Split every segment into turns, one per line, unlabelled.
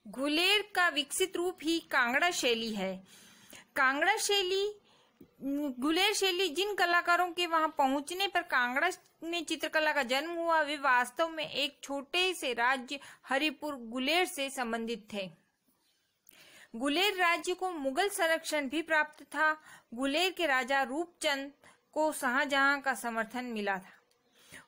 गुलेर का विकसित रूप ही कांगड़ा शैली है। कांगड़ा शैली, गुलेर शैली जिन कलाकारों के वहां पहुंचने पर कांगड़ा में चित्रकला का जन्म हुआ, वे वास्तव में एक छोटे से राज्य हरिपुर गुलेर से संबंधित थे। गुलेर राज्य को मुगल संरक्षण भी प्राप्त था। गुलेर के राजा रूपचंद को शाहजहां का समर्थन मिला था।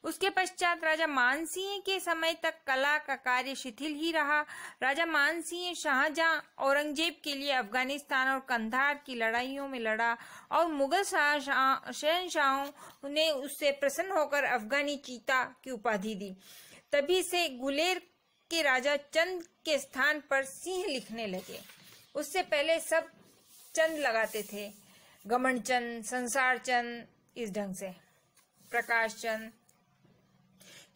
उसके पश्चात राजा मानसिंह के समय तक कला का कार्य शिथिल ही रहा। राजा मानसिंह शाहजहां औरंगजेब के लिए अफगानिस्तान और कंधार की लड़ाइयों में लड़ा और मुगल शहंशाहों ने उससे प्रसन्न होकर अफगानी चीता की उपाधि दी। तभी से गुलेर के राजा चंद के स्थान पर सिंह लिखने लगे। उससे पहले सब चंद लगाते थे, गमन चंद, संसार चंद, इस ढंग से प्रकाश चंद।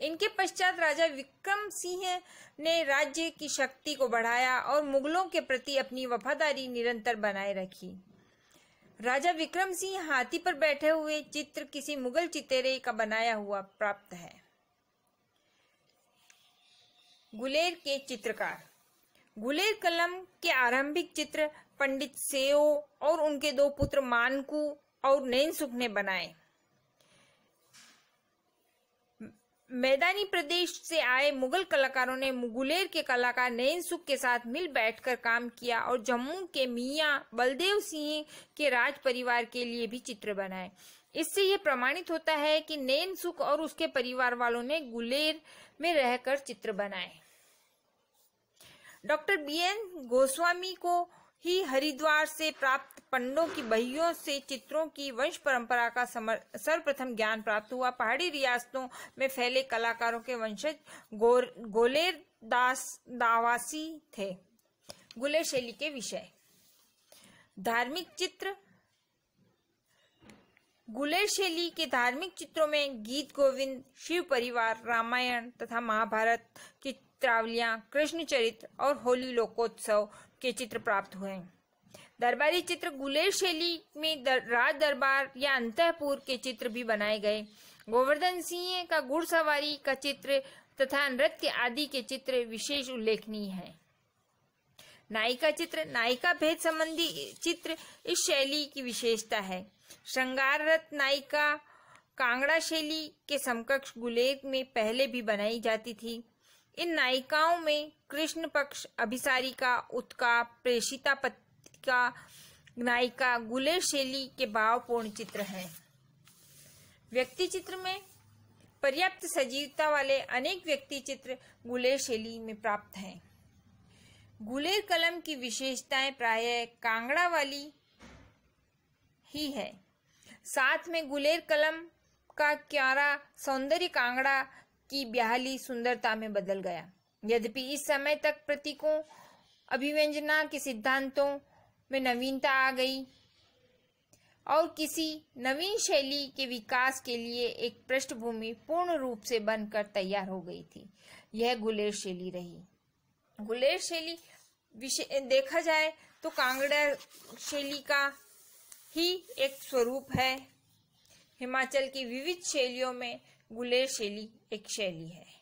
इनके पश्चात राजा विक्रम सिंह ने राज्य की शक्ति को बढ़ाया और मुगलों के प्रति अपनी वफादारी निरंतर बनाए रखी। राजा विक्रम सिंह हाथी पर बैठे हुए चित्र किसी मुगल चितेरे का बनाया हुआ प्राप्त है। गुलेर के चित्रकार। गुलेर कलम के आरंभिक चित्र पंडित सेओ और उनके दो पुत्र मानकू और नैनसुख ने बनाए। मैदानी प्रदेश से आए मुगल कलाकारों ने गुलेर के कलाकार नैनसुख के साथ मिल बैठकर काम किया और जम्मू के मियां बलदेव सिंह के राज परिवार के लिए भी चित्र बनाए। इससे यह प्रमाणित होता है कि नैनसुख और उसके परिवार वालों ने गुलेर में रहकर चित्र बनाए। डॉक्टर BN गोस्वामी को ही हरिद्वार से प्राप्त पंडों की बहियों से चित्रों की वंश परंपरा का सर्वप्रथम ज्ञान प्राप्त हुआ। पहाड़ी रियासतों में फैले कलाकारों के वंशज गोलेर दावासी थे। गुलेर शैली के विषय। धार्मिक चित्र। गुलेर शैली के धार्मिक चित्रों में गीत गोविंद, शिव परिवार, रामायण तथा महाभारत की चित्रावलियां, कृष्ण चरित्र और होली लोकोत्सव के चित्र प्राप्त हुए। दरबारी चित्र। गुलेर शैली में राज दरबार या अंतःपुर के चित्र भी बनाए गए। गोवर्धन सिंह का घुड़सवारी का चित्र तथा नृत्य आदि के चित्र विशेष उल्लेखनीय है। नायिका चित्र। नायिका भेद संबंधी चित्र इस शैली की विशेषता है। श्रृंगार रथ नायिका कांगड़ा शैली के समकक्ष गुलेर में पहले भी बनाई जाती थी। इन नायिकाओं में कृष्ण पक्ष अभिसारिका, उत्का, प्रेषिता पत्रिका नायिका गुलेर शैली के भावपूर्ण चित्र हैं। व्यक्ति चित्र में पर्याप्त सजीवता वाले अनेक व्यक्ति चित्र गुलेर शैली में प्राप्त हैं। गुलेर कलम की विशेषताएं प्रायः कांगड़ा वाली ही है। साथ में गुलेर कलम का क्यारा सौंदर्य कांगड़ा की ब्याहली सुंदरता में बदल गया। यद्यपि इस समय तक प्रतीकों अभिव्यंजना के सिद्धांतों में नवीनता आ गई और किसी नवीन शैली के विकास के लिए एक पृष्ठभूमि पूर्ण रूप से बनकर तैयार हो गई थी, यह गुलेर शैली रही। गुलेर शैली देखा जाए तो कांगड़ा शैली का ही एक स्वरूप है। हिमाचल की विविध शैलियों में गुलेर शैली एक शैली है।